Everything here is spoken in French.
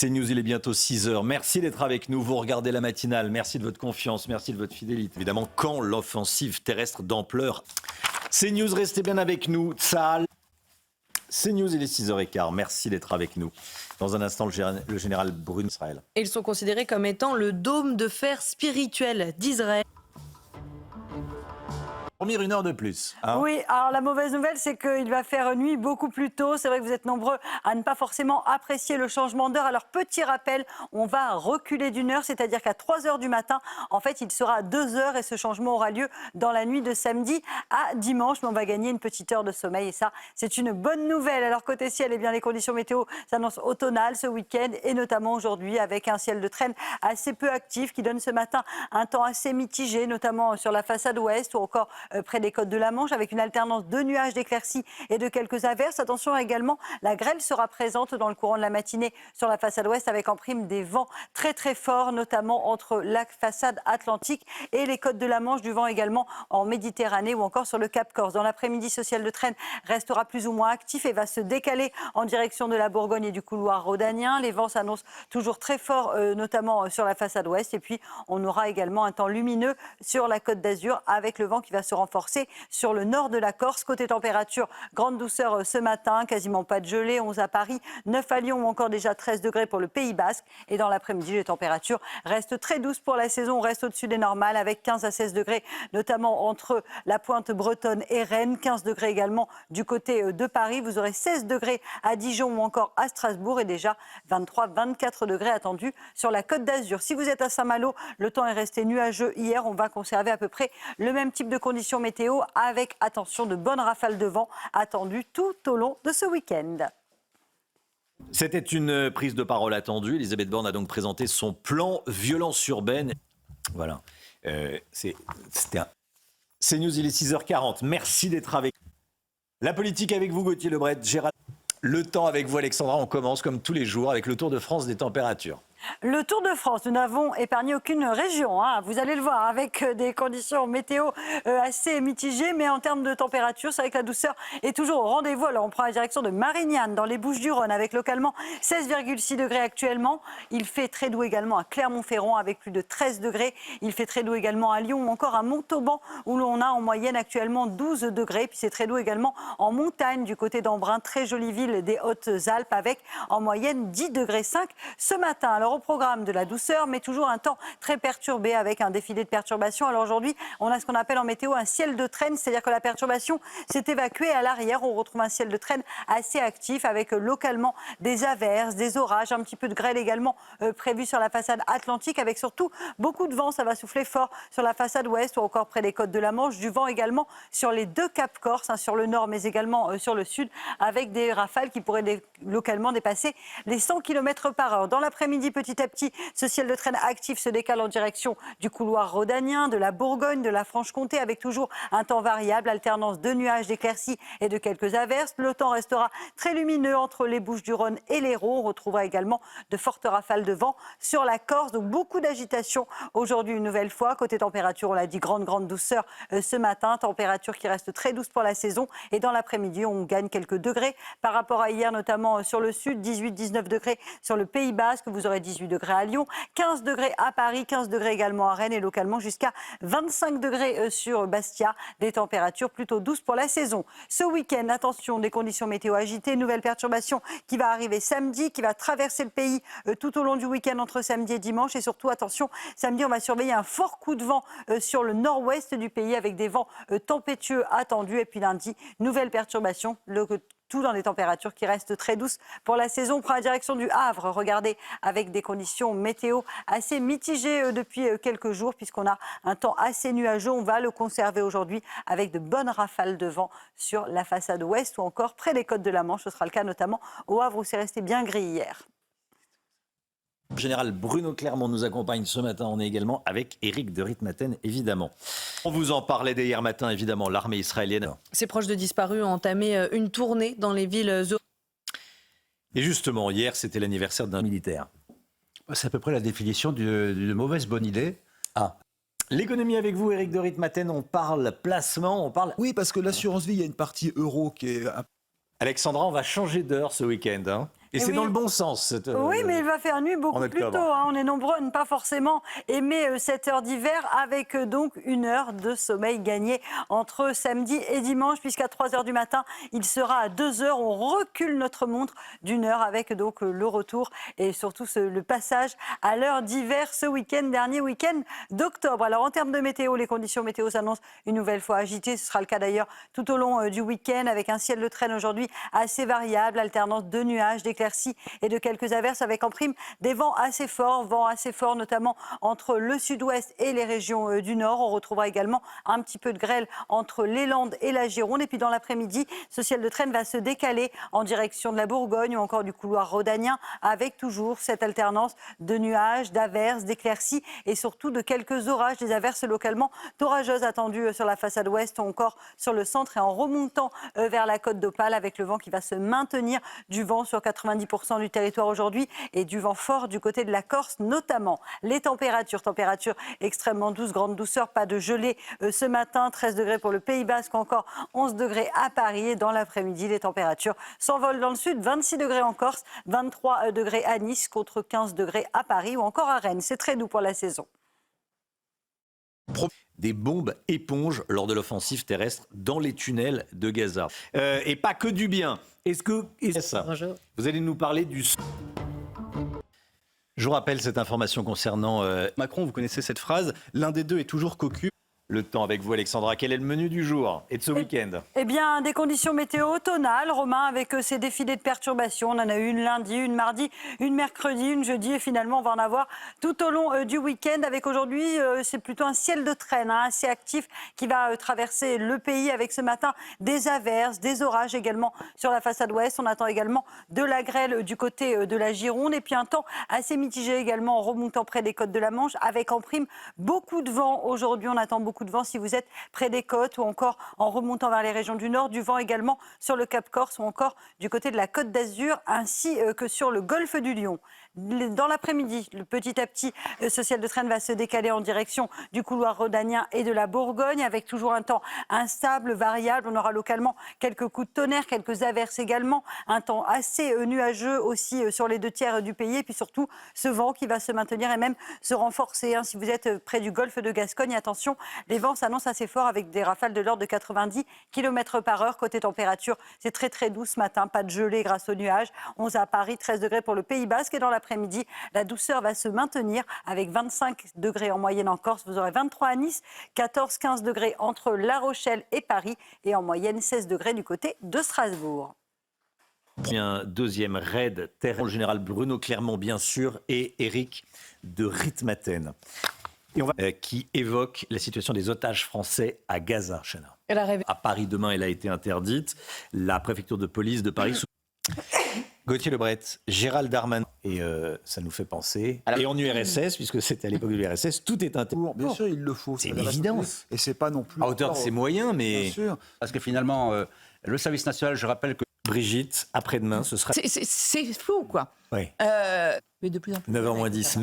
CNews, il est bientôt 6h. Merci d'être avec nous. Vous regardez la matinale. Merci de votre confiance. Merci de votre fidélité. Évidemment, quand l'offensive terrestre d'ampleur. CNews, restez bien avec nous. Tsahal. CNews, il est 6h15. Merci d'être avec nous. Dans un instant, le général Bruno Israël. Ils sont considérés comme étant le dôme de fer spirituel d'Israël. Dormir une heure de plus. Oui, alors la mauvaise nouvelle, c'est qu'il va faire nuit beaucoup plus tôt. C'est vrai que vous êtes nombreux à ne pas forcément apprécier le changement d'heure. Alors, petit rappel, on va reculer d'une heure, c'est-à-dire qu'à 3h du matin, en fait, il sera 2h et ce changement aura lieu dans la nuit de samedi à dimanche. Mais on va gagner une petite heure de sommeil et ça, c'est une bonne nouvelle. Alors, côté ciel, eh bien, les conditions météo s'annoncent automnales ce week-end et notamment aujourd'hui avec un ciel de traîne assez peu actif qui donne ce matin un temps assez mitigé, notamment sur la façade ouest ou encore près des côtes de la Manche, avec une alternance de nuages, d'éclaircies et de quelques averses. Attention également, la grêle sera présente dans le courant de la matinée sur la façade ouest, avec en prime des vents très très forts, notamment entre la façade atlantique et les côtes de la Manche, du vent également en Méditerranée ou encore sur le Cap Corse. Dans l'après-midi, ce ciel de traîne restera plus ou moins actif et va se décaler en direction de la Bourgogne et du couloir rhodanien. Les vents s'annoncent toujours très forts, notamment sur la façade ouest. Et puis, on aura également un temps lumineux sur la Côte d'Azur, avec le vent qui va se renforcer sur le nord de la Corse. Côté température, grande douceur ce matin, quasiment pas de gelée, 11 à Paris, 9 à Lyon ou encore déjà 13 degrés pour le Pays Basque. Et dans l'après-midi, les températures restent très douces pour la saison, on reste au-dessus des normales avec 15 à 16 degrés, notamment entre la pointe bretonne et Rennes, 15 degrés également du côté de Paris. Vous aurez 16 degrés à Dijon ou encore à Strasbourg et déjà 23-24 degrés attendus sur la Côte d'Azur. Si vous êtes à Saint-Malo, le temps est resté nuageux hier. On va conserver à peu près le même type de conditions météo avec, attention, de bonnes rafales de vent attendues tout au long de ce week-end. C'était une prise de parole attendue. Elisabeth Borne a donc présenté son plan violence urbaine. Voilà. C'était un... CNews, il est 6h40. Merci d'être avec nous. La politique avec vous, Gauthier Lebret, Gérald. Le temps avec vous, Alexandra. On commence comme tous les jours avec le Tour de France des températures. Le Tour de France, nous n'avons épargné aucune région, vous allez le voir, avec des conditions météo assez mitigées, mais en termes de température, c'est vrai que la douceur est toujours au rendez-vous. Alors on prend la direction de Marignane, dans les Bouches-du-Rhône, avec localement 16,6 degrés actuellement. Il fait très doux également à Clermont-Ferrand, avec plus de 13 degrés. Il fait très doux également à Lyon ou encore à Montauban, où l'on a en moyenne actuellement 12 degrés. Puis c'est très doux également en montagne, du côté d'Embrun, très jolie ville des Hautes-Alpes, avec en moyenne 10 degrés 5 ce matin. Alors au programme de la douceur, mais toujours un temps très perturbé avec un défilé de perturbations. Alors aujourd'hui, on a ce qu'on appelle en météo un ciel de traîne, c'est-à-dire que la perturbation s'est évacuée à l'arrière. On retrouve un ciel de traîne assez actif avec localement des averses, des orages, un petit peu de grêle également prévu sur la façade atlantique, avec surtout beaucoup de vent. Ça va souffler fort sur la façade ouest ou encore près des côtes de la Manche. Du vent également sur les deux caps corse, sur le nord mais également sur le sud, avec des rafales qui pourraient localement dépasser les 100 km/h. Dans l'après-midi, petit à petit, ce ciel de traîne actif se décale en direction du couloir rhodanien, de la Bourgogne, de la Franche-Comté, avec toujours un temps variable, alternance de nuages, d'éclaircies et de quelques averses. Le temps restera très lumineux entre les Bouches-du-Rhône et l'Hérault. On retrouvera également de fortes rafales de vent sur la Corse. Donc beaucoup d'agitation aujourd'hui une nouvelle fois. Côté température, on l'a dit, grande douceur ce matin. Température qui reste très douce pour la saison. Et dans l'après-midi, on gagne quelques degrés par rapport à hier, notamment sur le sud, 18-19 degrés sur le Pays Basque. Vous aurez 18 degrés à Lyon, 15 degrés à Paris, 15 degrés également à Rennes et localement jusqu'à 25 degrés sur Bastia. Des températures plutôt douces pour la saison. Ce week-end, attention, des conditions météo agitées, nouvelle perturbation qui va arriver samedi, qui va traverser le pays tout au long du week-end entre samedi et dimanche. Et surtout, attention, samedi, on va surveiller un fort coup de vent sur le nord-ouest du pays avec des vents tempétueux attendus. Et puis lundi, nouvelle perturbation, tout dans des températures qui restent très douces pour la saison. On prend la direction du Havre, regardez, avec des conditions météo assez mitigées depuis quelques jours, puisqu'on a un temps assez nuageux. On va le conserver aujourd'hui avec de bonnes rafales de vent sur la façade ouest ou encore près des côtes de la Manche. Ce sera le cas notamment au Havre où c'est resté bien gris hier. Le général Bruno Clermont nous accompagne ce matin. On est également avec Éric de Ritmaten, évidemment. On vous en parlait dès hier matin, évidemment, l'armée israélienne. Ses proches de disparus ont entamé une tournée dans les villes. Et justement, hier, c'était l'anniversaire d'un militaire. C'est à peu près la définition d'une mauvaise bonne idée. L'économie avec vous, Éric de Ritmaten, on parle placement, on parle... Oui, parce que l'assurance vie, il y a une partie euro qui est... Alexandra, on va changer d'heure ce week-end. Et c'est dans le bon sens. Oui, mais il va faire nuit beaucoup plus tôt. On est nombreux à ne pas forcément aimer cette heure d'hiver, avec donc 1 heure de sommeil gagné entre samedi et dimanche, puisqu'à 3 heures du matin, il sera à 2 heures. On recule notre montre d'1 heure avec donc le retour et surtout le passage à l'heure d'hiver ce week-end, dernier week-end d'octobre. Alors en termes de météo, les conditions météo s'annoncent une nouvelle fois agitées. Ce sera le cas d'ailleurs tout au long du week-end, avec un ciel de traîne aujourd'hui assez variable, alternance de nuages, d'éclaircies et de quelques averses, avec en prime des vents assez forts notamment entre le sud-ouest et les régions du nord. On retrouvera également un petit peu de grêle entre les Landes et la Gironde. Et puis dans l'après-midi, ce ciel de traîne va se décaler en direction de la Bourgogne ou encore du couloir rhodanien, avec toujours cette alternance de nuages, d'averses, d'éclaircies et surtout de quelques orages, des averses localement orageuses attendues sur la façade ouest ou encore sur le centre, et en remontant vers la côte d'Opale, avec le vent qui va se maintenir, du vent sur 90% du territoire aujourd'hui et du vent fort du côté de la Corse notamment. Les températures extrêmement douces, grande douceur, pas de gelée ce matin, 13 degrés pour le Pays Basque, encore 11 degrés à Paris. Et dans l'après-midi, les températures s'envolent dans le sud, 26 degrés en Corse, 23 degrés à Nice contre 15 degrés à Paris ou encore à Rennes. C'est très doux pour la saison. Des bombes éponges lors de l'offensive terrestre dans les tunnels de Gaza. Et pas que du bien. Bonjour. Vous allez nous parler du... Je vous rappelle cette information concernant Macron, vous connaissez cette phrase, l'un des deux est toujours cocu. le temps avec vous, Alexandra. Quel est le menu du jour et de ce week-end? Eh bien, des conditions météo automnales, Romain, avec ces défilés de perturbations. On en a eu une lundi, une mardi, une mercredi, une jeudi, et finalement, on va en avoir tout au long du week-end. Avec aujourd'hui, c'est plutôt un ciel de traîne assez actif qui va traverser le pays, avec ce matin des averses, des orages également sur la façade ouest. On attend également de la grêle du côté de la Gironde, et puis un temps assez mitigé également en remontant près des côtes de la Manche, avec en prime beaucoup de vent. Aujourd'hui, on attend beaucoup de vent si vous êtes près des côtes ou encore en remontant vers les régions du nord. Du vent également sur le Cap Corse ou encore du côté de la Côte d'Azur, ainsi que sur le golfe du Lion. Dans l'après-midi, petit à petit, ce ciel de traîne va se décaler en direction du couloir rhodanien et de la Bourgogne, avec toujours un temps instable, variable. On aura localement quelques coups de tonnerre, quelques averses également, un temps assez nuageux aussi sur les 2/3 du pays, et puis surtout ce vent qui va se maintenir et même se renforcer. Si vous êtes près du golfe de Gascogne, attention, les vents s'annoncent assez forts avec des rafales de l'ordre de 90 km/h. Côté température, c'est très très doux ce matin, pas de gelée grâce aux nuages. 11 à Paris, 13 degrés pour le Pays Basque, et dans l'après-midi, la douceur va se maintenir avec 25 degrés en moyenne en Corse. Vous aurez 23 à Nice, 14-15 degrés entre La Rochelle et Paris, et en moyenne 16 degrés du côté de Strasbourg. Un deuxième raid terrain, le général Bruno Clermont bien sûr, et Éric de Ritmaten, qui évoque la situation des otages français à Gaza. Chana. À Paris demain, elle a été interdite. La préfecture de police de Paris... Gauthier Lebret, Gérald Darmanin, et ça nous fait penser. Et en URSS, puisque c'était à l'époque de l'URSS, tout est interdit. Bien sûr, il le faut. C'est une évidence. Et c'est pas non plus. À hauteur de ses moyens, mais. Bien sûr. Parce que finalement, le service national, je rappelle que. Brigitte, après-demain, ce sera. C'est fou, quoi. Oui. Mais de plus en plus. 9h moins 10.